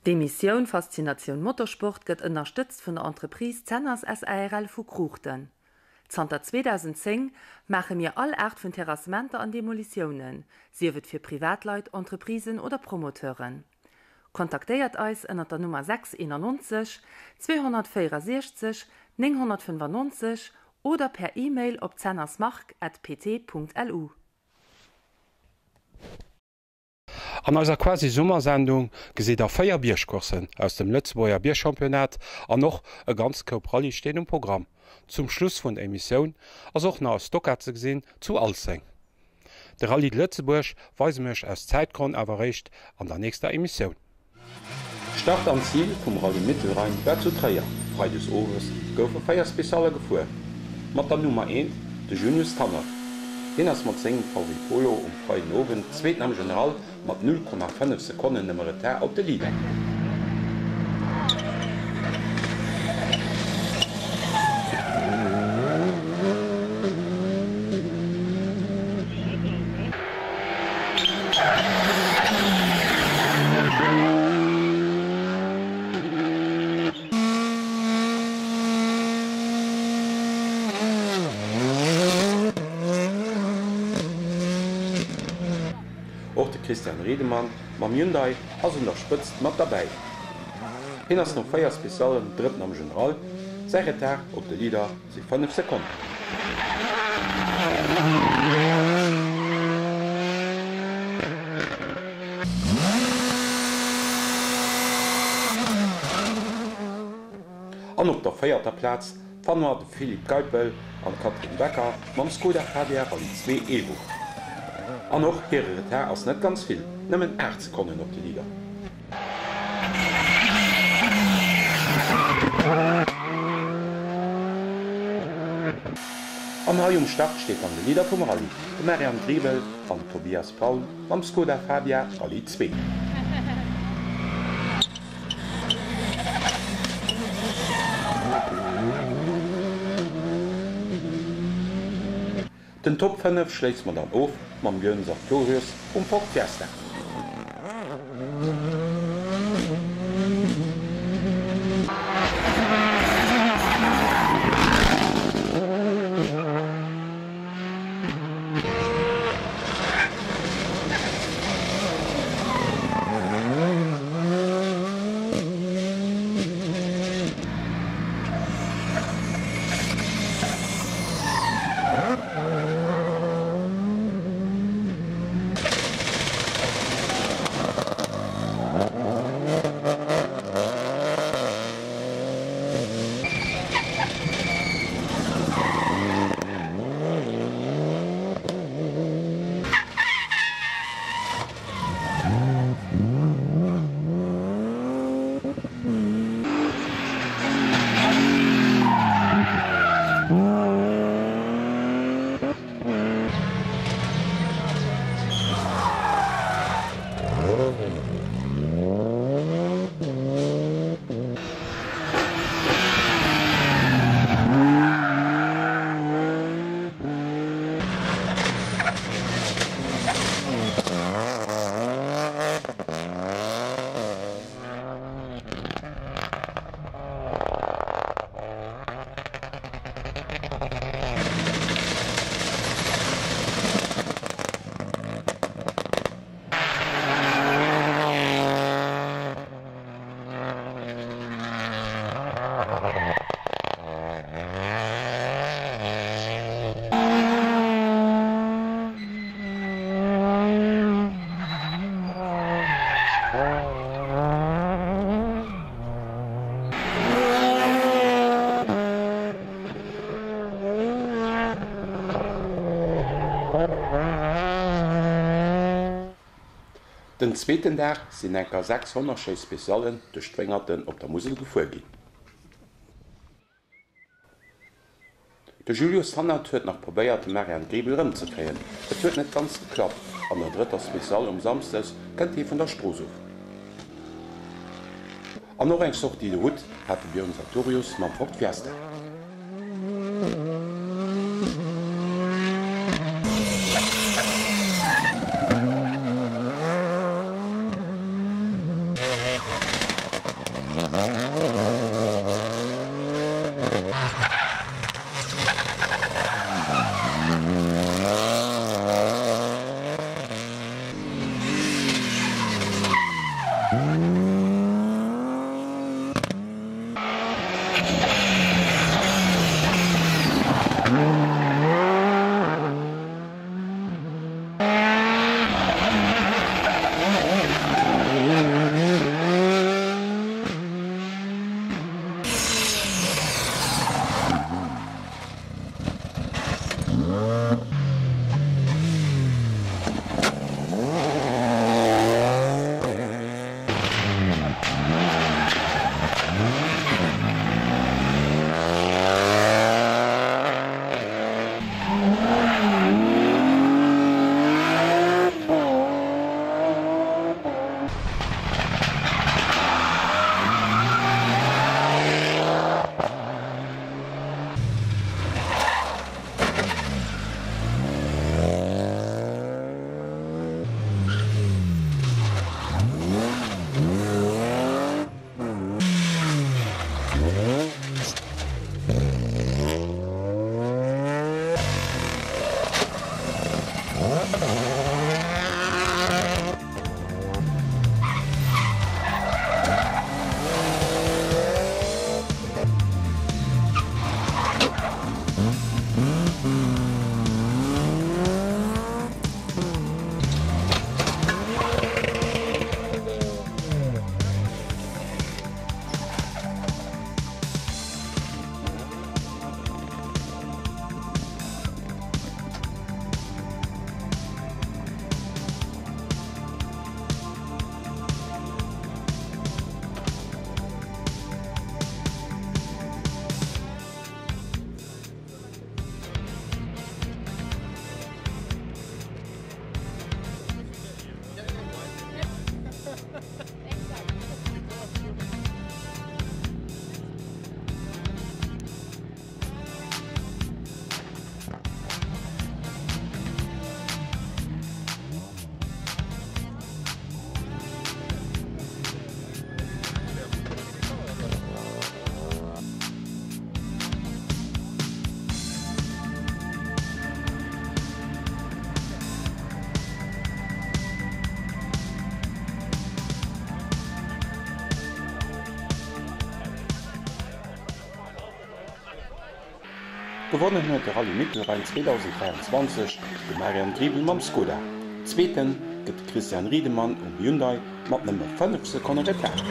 Die Mission Faszination Motorsport gëtt unterstützt vun der Entreprise Zenners SARL vu Kruchten. Zter 2010 mache mir all Art vun Terrassementer an Demolitionen, siewet fir Privatleit, Entreprisen oder Promoteuren. Kontaktéiert eis ënner der Nummer 691 264 995 oder per E-Mail op zennersmark@pt.lu. An eiser quasi Summersendung gesit der 4 Bierschkursen aus dem Lützburger Bierchampionat an noch e ganz Coupe Rallye steht im Programm. Zum Schluss vun der Emission ass och na Stockert ze gesinn zu Alseng. De Rallye Lützeburg weise mech aus Zeitgrund awerrecht an der nächster Emission. Start am Ziel vum Rallye Mittelrhein wär zu Träier. Frei des Owes goufe 4 Speziale gefuer. Mat der Nummer 1 de Junius Tanner. Den ass mat seng VW Polo um freien Owen zweet am General mat 0,5 Sekunden Nummerär op de Lieder. Christian Redemann mam Hyundai ass unterspëtzt mat dabei. Hin ass noch 4 Spezialen dritten am General, säget op de Lieder se 5 Sekunden. An op der 4. Platz fanwer de Philipp Geipel an Katrin Becker mam Skoda Fabia an 2 Evo. An noch heeret her ass net ganz vill, nëmmen 8 Sekunden op de Lieder. Am Haium Start steet an de Lieder vum Rallye, de Marian Driebel an Tobias Paul mam Skoda Fabia Rallye 2. Den Top 5 schlägt man dann auf, mam Björn Sartorius Ford Fiesta. Den zweeten Dag sinn enker 600 Spezialen de Strengerten op der Musel gefuergin. De Julius Tanner huet nach probéiert Marian Griebel ëm ze kreien. Et huet net ganz geklappt, an der dritter Spezial um samstes kennt hi vun der Strosof. An noch eng socht die de Hut hat de Björn Sartorius mam Ford Fiesta. Gewonnen huet der Rallye Mittelrhein 2023 de Marian Griebel mam Skoda. Zweeten gëtt Christian Riedemann Hyundai mat nëmmer 5 Sekunden Retard.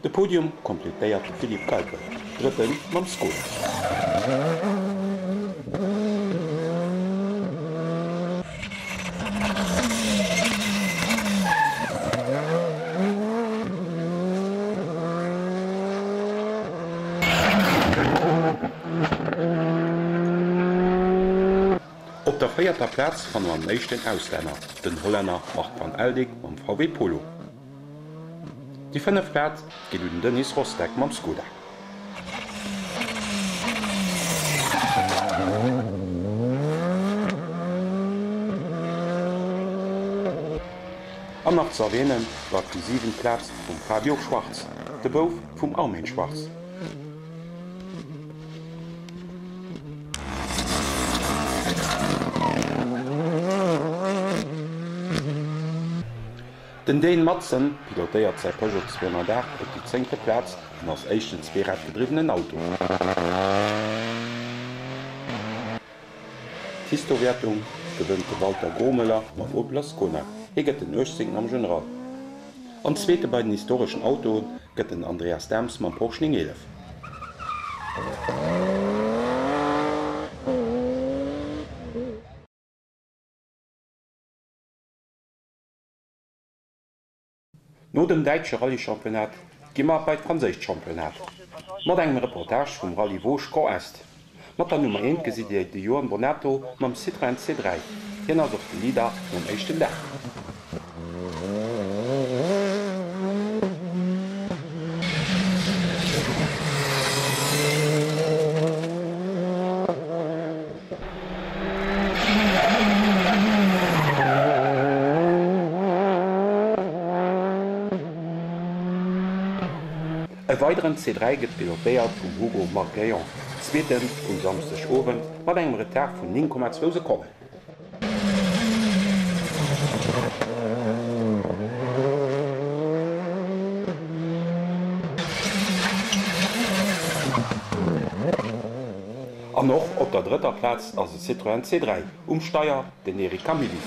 De Podium kompletéiert Philipp Kalpe, Dritten mam Skoda. Op der 4. Platz van am meeschten Ausländer, den Holländer Mart van Eldig am VW Polo. Die 5. Platz geht den Dennis Rostek mam Skoda. Am nach zu erwähnen war die 7. Platz vom Fabio Schwarz, de Bof vom Armin Schwarz. Den Dane Madsen pilotéiert sei Peugeot 208 op die 10. Platz an ass échten Zweerad gedriwenen Auto. D'Histowertung gewënnt de Walter Gromeler mat Opel Ascona, gëtt den 18. am General. An zweete bei den historischen Autoen gëtt den Andreas Dams mam Porsche 911. No dem Deitsche Rallye-Championat gimmer bei d' Franséisch Championat. Mat engem Reportage vum Rallye Vosges Grand Est. Mat der Nummer 1 gesidiert de Joan Bonetto mam Citroën C3. Hinnner soch de Lieder nom échten Dach. E weiteren C3 gët pilopéiert vum Hugo Marguillon, zweeten vum samstech Owen mat engem Retard vun 9,2 Sekunden. An noch op der dritter Platz ass e Citroën C3 Steier den Eric Camilli.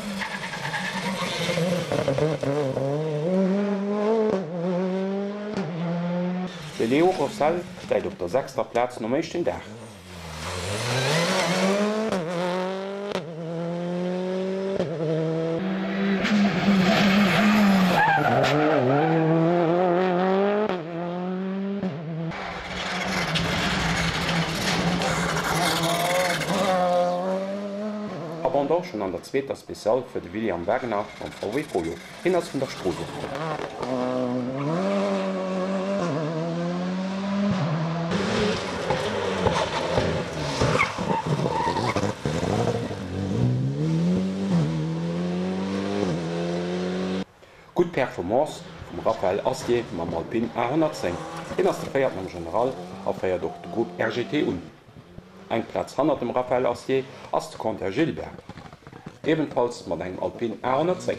De Leo Rossell steit op der 6. Platz no méchten Dach. Abandon schon an der zweter Spezial fir de William Wagner am VW Polo hinnners vun der Strose. Gut Performance vum Raphael Astier mam Alpine A110. Den ass der feiert am General aféiert doch de Gruppe RGT un. Eg Platz 100 dem Raphael Astier ass de Conter Gilbert. Ebenfalls mat eng Alpine A106.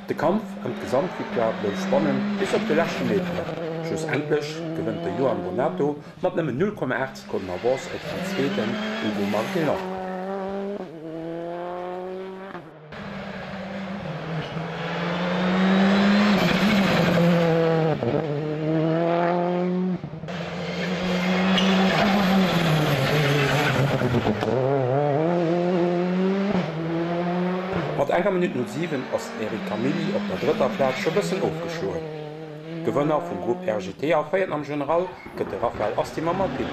De Kampf am Gesamtwickler bleibt spannend bis auf die letzten Meter. Schlussendlich gewinnt der Joan Bonetto mit einem 0,8 Sekunden Avance auf den zweiten Hugo Marguillon. Mit 1 Minute 07 ist Eric Camilli auf der dritten Platz schon ein bisschen aufgeschlagen. Gewinner vom Gruppe RGT feiert am General geht der Raphael Astier am Alpine.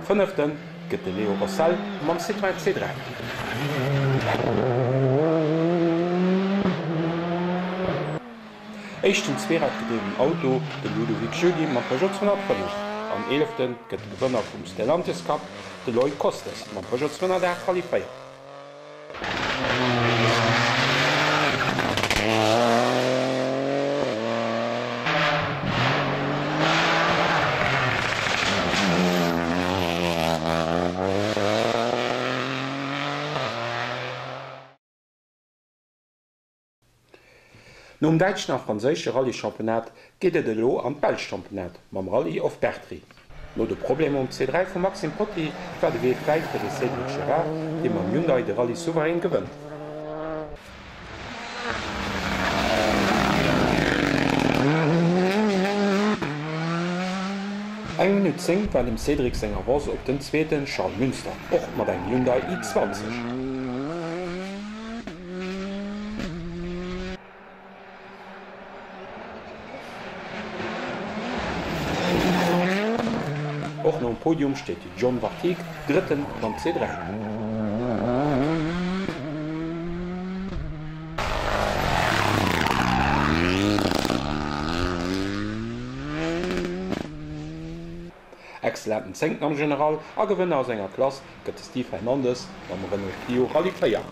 Fünften geht der Leo Rossell am Citroën C3. Echten zweeradgedreven Auto de Ludovic Juli mat Peugeot 200 verlust. Am 11. gëtt de Gewënner vum Stellantis Cup de Loi Kostes mat Peugeot 200 qualifiiert. Nom Deitsch nach franzésche Rallye-Championat geht de Lo an Belg-Championat mam Rallye of Bertri. No de Problem um C3 vu Maxim Potti war de W3 fir de Cédric Gerard, de am Hyundai de Rallye souverän gewënnt. Eg Minute 10 war dem Cédric Sänger Wase op den zweeten Charles Münster, och mat eng Hyundai i20. Och no Podium steht John Vartig, dritten am C3. Exzellenten Zenken am General a Gewënner aus enger Klasse gëtt Steve Hernandez am Renault Clio Rallye Player.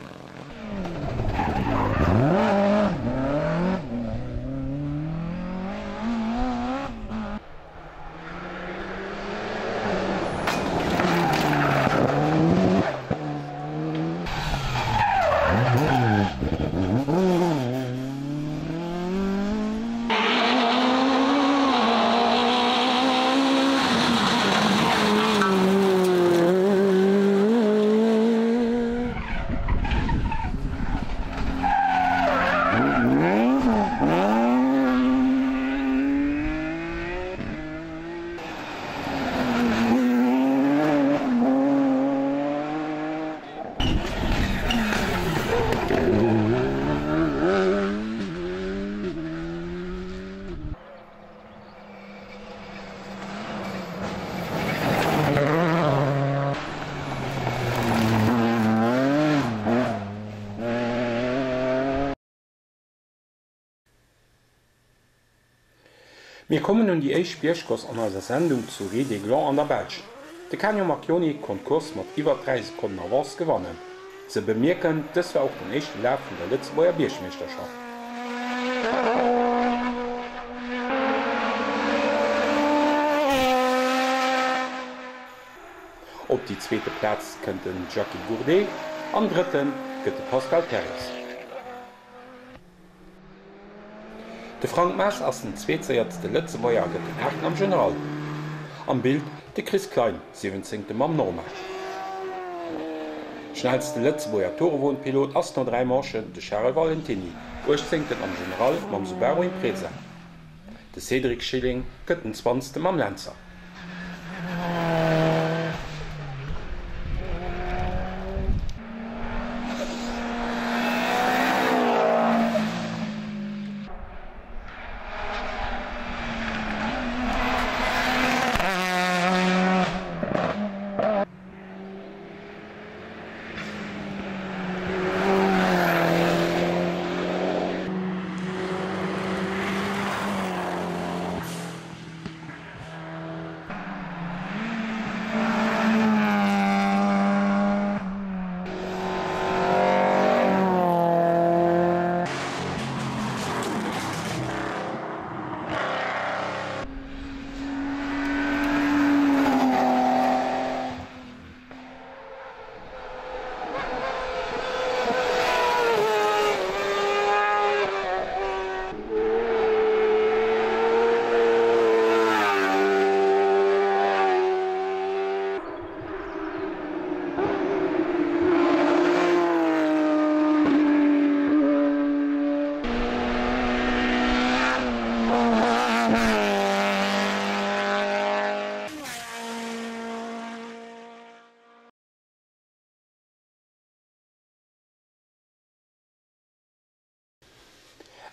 Wir kommen nun die Eich Bierschkoss an der Sendung zu Rede Gland an der Belge. De Canyon Marchioni Konkurs mat iwwer 3 Sekunden Avance gewonnen. Ze bemerken, das war auch den echten Lauf von der Lützbauer Bierschmeisterschaft. Op die zweite Platz könnten Jackie Gourdet, am dritten gëtt Pascal Terres. De Frank Maas ass den Zzweetzeiert de Lëtzebauer gëtt den Äten am General. Am Bild de Chris Klein, 17. Mam Normal. Schnellste Lëtzebauer Torewohnpilot ass no 3 Marschen de Charles Valentini, 18. am General mam Subaru Impreza. De Cédric Schilling gëtt den 20. Mam Lenzer.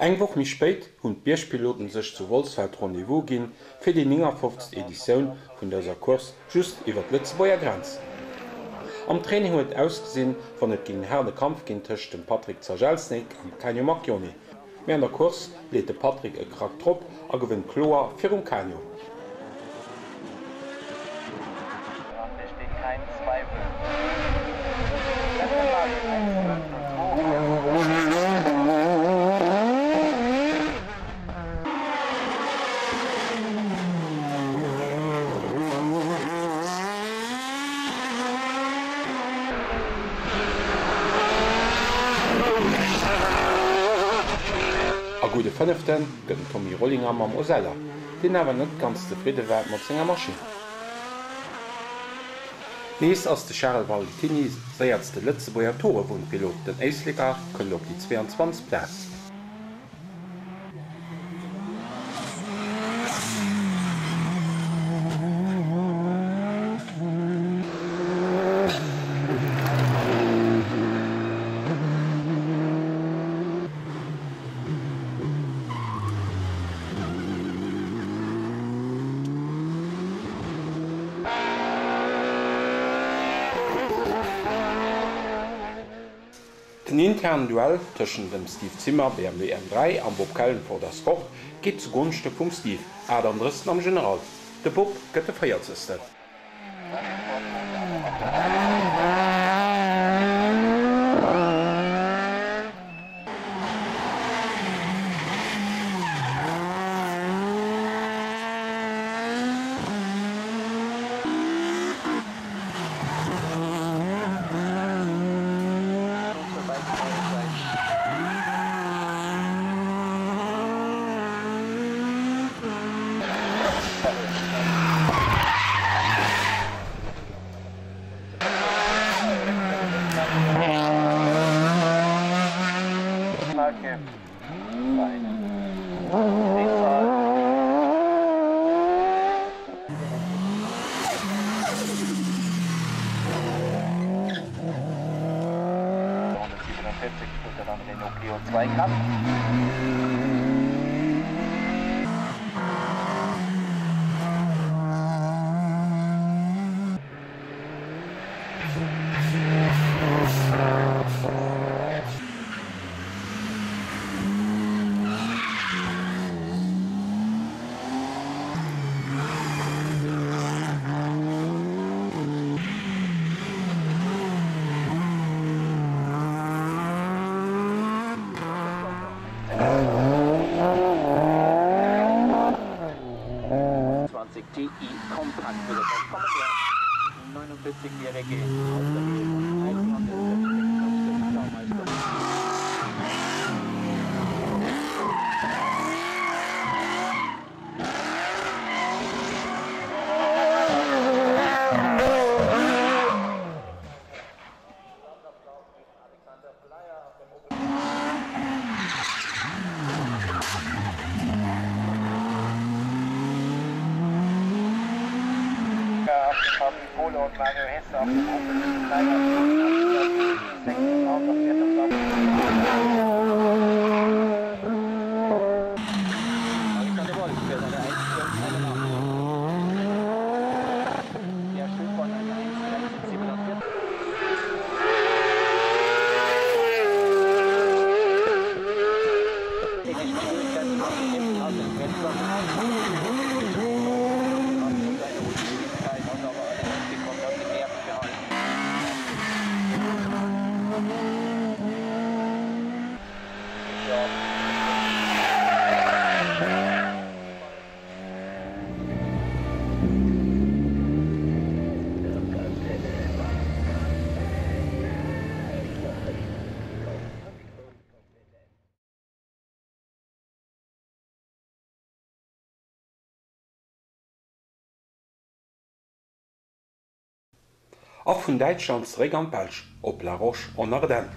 Eng woch mi spéit hunn Bierschpiloten sech zu Wolfsfeld Rendevous ginn fir die 50. Editionioun vun derser Kurs just iwwer d Lützebauer Grenz. Am Training huet ausgesinn wann et ginn herde Kampf ginn tëcht dem Patrick Zagelznik am Canyon Marchioni. Mehr an der Kurs lädt Patrick e Krak trop a gewinnt Chlor fir Canyon. Kein Zweifel. A gute 5. gëtt Tommy Rollinger am Mosella, den awer net ganz zufriede wär mat senger Maschine. Nees ass de Charles Valentini séiert de Lettzebuer Torewundpilot den Eisliger kënnt op die 22 Plätz. Den internen Duell tschen dem Steve Zimmer BMW M3 am Bob Kellen vor das Koch geht zugunste vum Steve Adam Dristen am General. De Bob gëtt de feiertzeste. Renault Clio 2 Cup. TI kompakt für das kommende 49-jährige Polo und Mario Hesse auf dem Opel Tiger 6 auf der 4. Platz. Alexander Wolf für seine 1,5 Der Schild von einer 1,47. Auch vun Deitschlands Regan Pelsch op La Roche en Ardennes.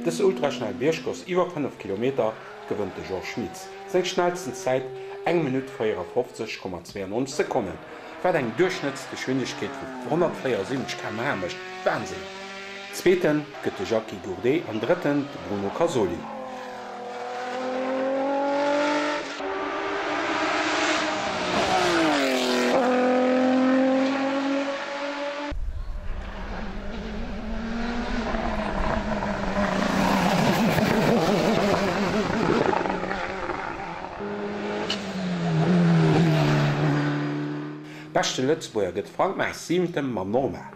Das ultraschnell Bierschkurs iwwer 5 Kilometer gewinnt George Schmitz. Seine schnellste Zeit 1 Minute 54,92 Sekunden. Was eine Durchschnittsgeschwindigkeit von 174 km/h ist. Wahnsinn. Zweiten geht Jackie Gourdet und dritten Bruno Casoli. Beste Lützburger geht Frank Maes 7. mam Norma.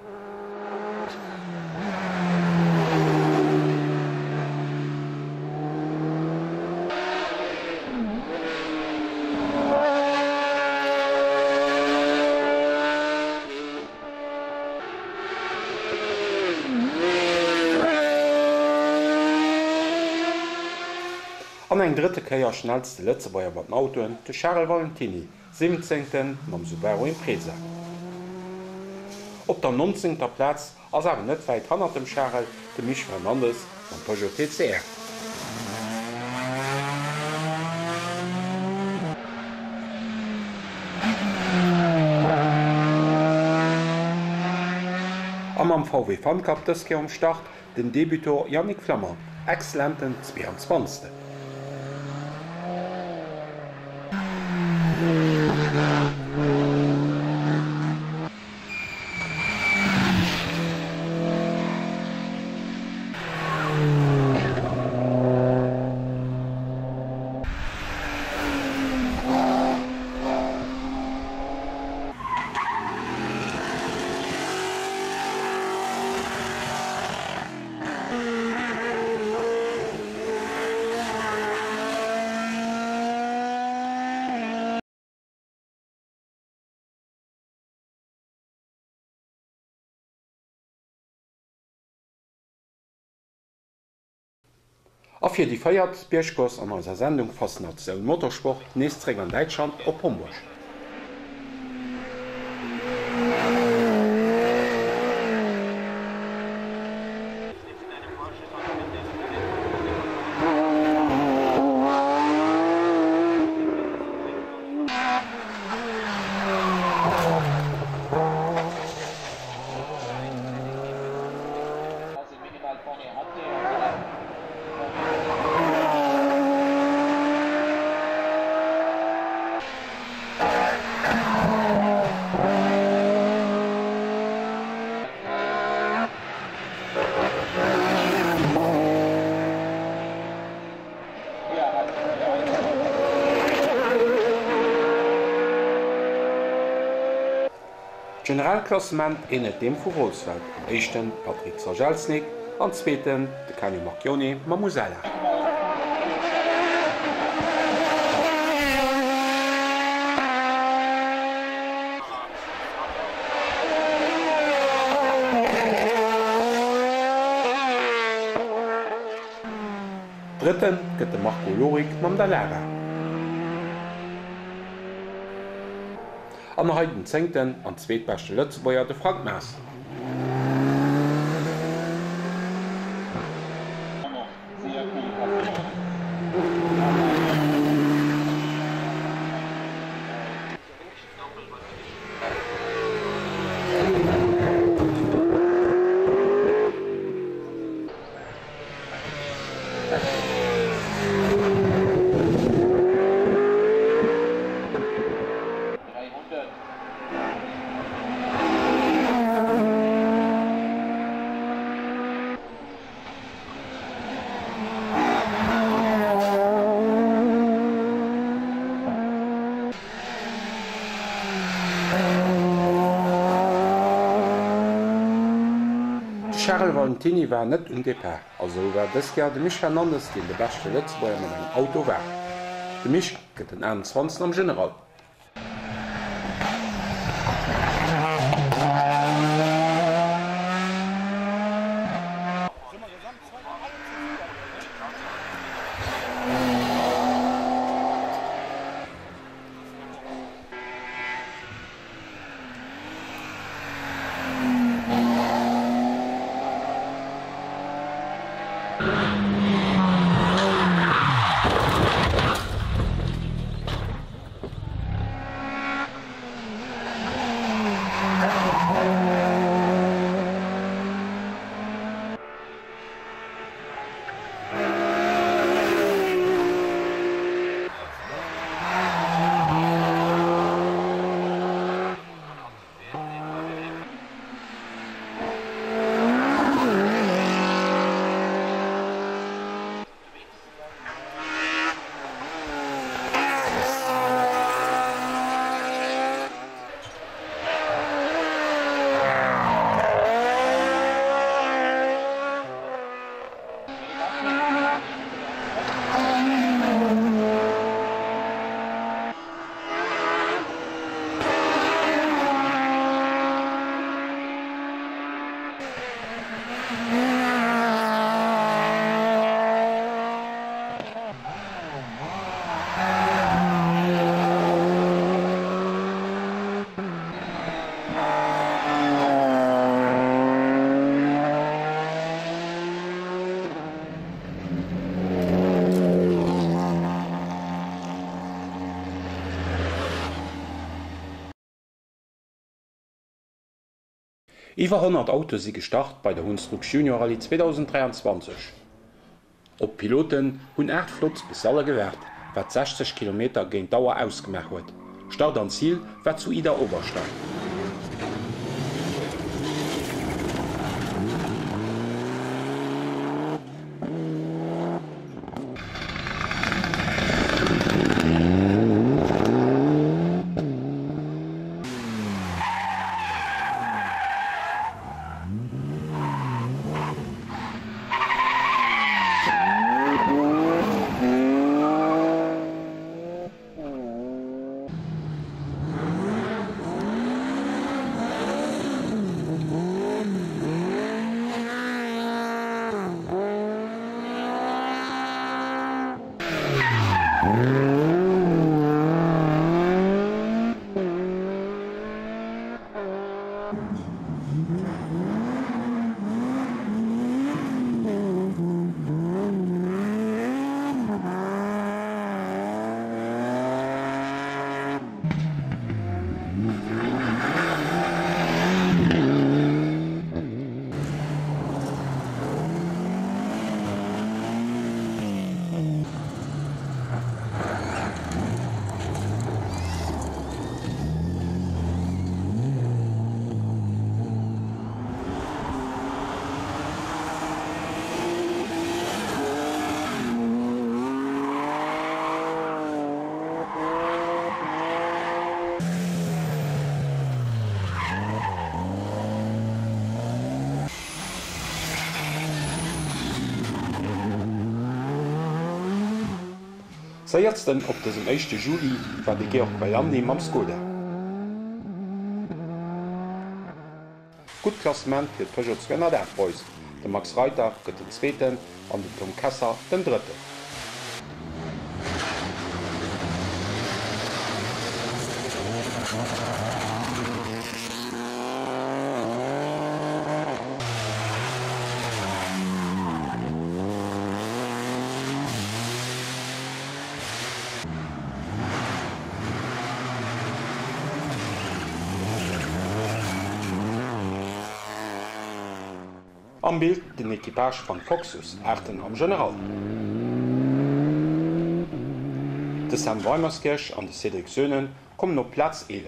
An eng dritte Käier schnellste Lützebäier bei den Autoen de Charles Valentini, 17. mam Subaru Impreza. Op der 19. Platz ass awer net weit han dem Charles de Mich Fernandes am Peugeot TCR. Am VW Fan Cup dëske am Start den Debutor Yannick Flammer, exzellenten 22. Afir die feiert Bierschkurs an unserer Sendung Faszination Motorsport nächstträgt an Deutschland op Homburg. Generalklassement innet dem vu Rolsfeld, am 1. Patrick Sajalsnik, am 2. de Canio Marchioni Mamusella. Dritten gëtt de Marco Lorik mam der Lehrer. An der heutigen 10. an zweetbeste Lützebäier de Frank Maes. Charles Valentini war net undepar, also war dës Jahr de Mich Fernandes den de beste Lützebäier mat eng Auto war. De Mich gëtt den 21. am General. Iwer 100 Autos sie gestart bei der Hunsrück Junior Rallye 2023. Op Piloten hunn 8 Flotz bis alle gewährt, wat 60 km géint Dauer ausgemerk huet. Start an Ziel wat zu Ida Oberstein. Seiertsten op dem 1. Juli war de Georg Bayani am Skoda. Gut Klassement fir d Peugeot 200 Boys. De Max Reiter gëtt den 2. an den Tom Kasser den 3. Am Bild den Ekipage van Foxus Äten am General. De Sam Weimarskirch an de Cedric Söhnen kommen op Platz 11.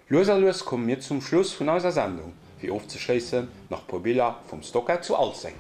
Loserlos kommen mir zum Schluss vun auser Sendung, wie aufzuschließen nach Pobilla vom Stocker zu Alzing.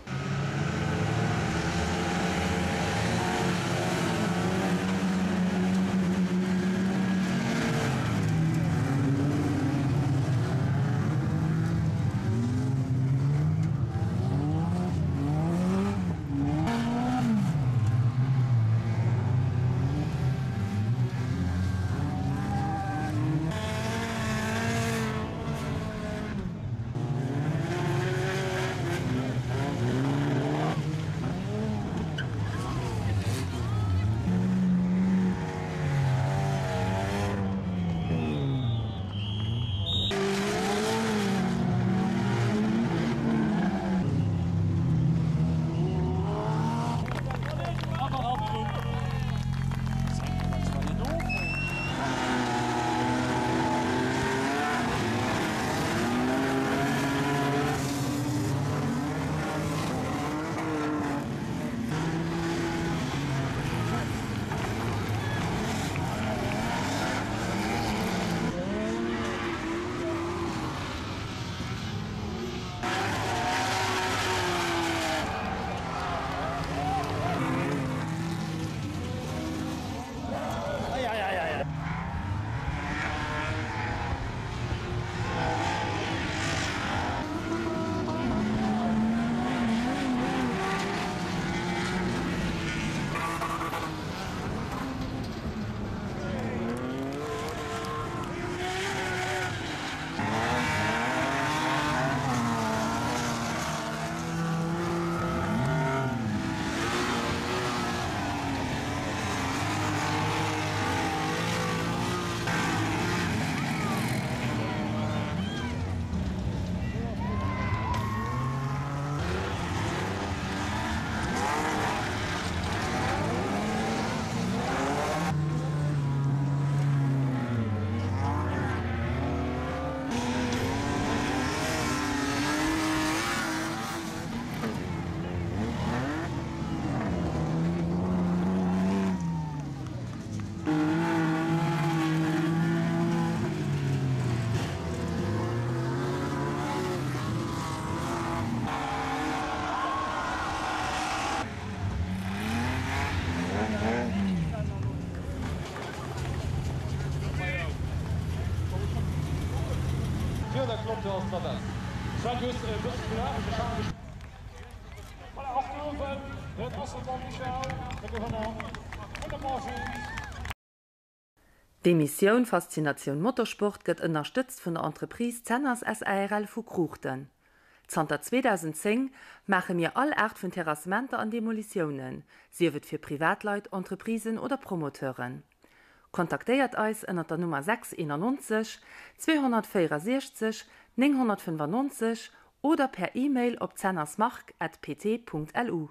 klopt als dat is. Zijn dus afgelopen het Asselman Michel, de gouvernement en de morgen. Die Mission Faszination Motorsport gëtt ënnerstützt vun der Entreprise Zenners SARL vu Kruchten. Zter 2010 mache mir all Art vun Terrassementer an Demolitionen, siewet fir Privatleit, Entreprisen oder Promoteuren. Kontaktéiert eis ënner der Nummer 691 264 995 oder per E-Mail op zennersmark@pt.lu.